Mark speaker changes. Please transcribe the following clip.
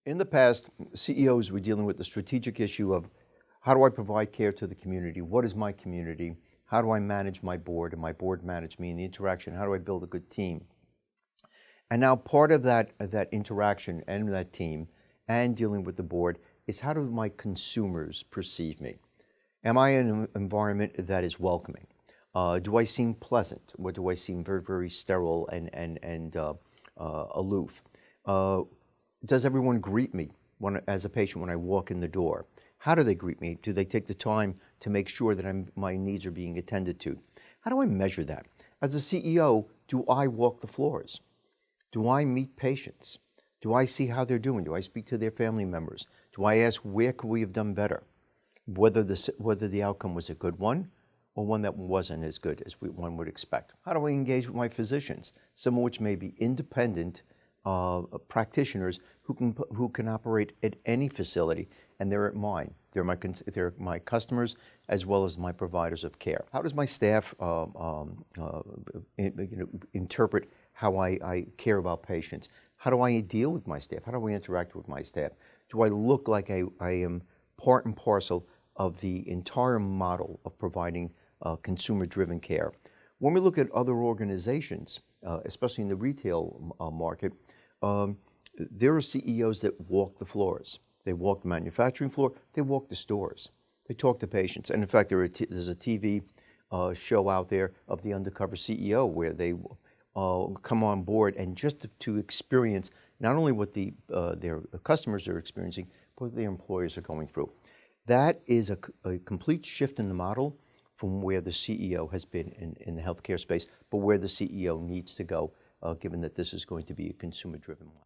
Speaker 1: In the past, CEOs were dealing with the strategic issue of how do I provide care to the community? What is my community? How do I manage my board and my board manage me, and the interaction? How do I build a good team? And now part of that interaction and that team and dealing with the board is how do my consumers perceive me? Am I in an environment that is welcoming? Do I seem pleasant? Or do I seem very, very sterile and aloof? Does everyone greet me as a patient when I walk in the door? How do they greet me? Do they take the time to make sure that my needs are being attended to? How do I measure that? As a CEO, do I walk the floors? Do I meet patients? Do I see how they're doing? Do I speak to their family members? Do I ask where could we have done better? Whether the outcome was a good one or one that wasn't as good as one would expect. How do I engage with my physicians? Some of which may be independent practitioners who can operate at any facility, and they're at mine. They're my customers as well as my providers of care. How does my staff interpret how I care about patients? How do I deal with my staff? How do I interact with my staff? Do I look like I am part and parcel of the entire model of providing consumer-driven care? When we look at other organizations, especially in the retail market, there are CEOs that walk the floors. They walk the manufacturing floor. They walk the stores. They talk to patients. And in fact, there's a TV show out there of the undercover CEO where they come on board and just to experience not only what their customers are experiencing, but what their employers are going through. That is a complete shift in the model from where the CEO has been in the healthcare space, but where the CEO needs to go, given that this is going to be a consumer-driven model.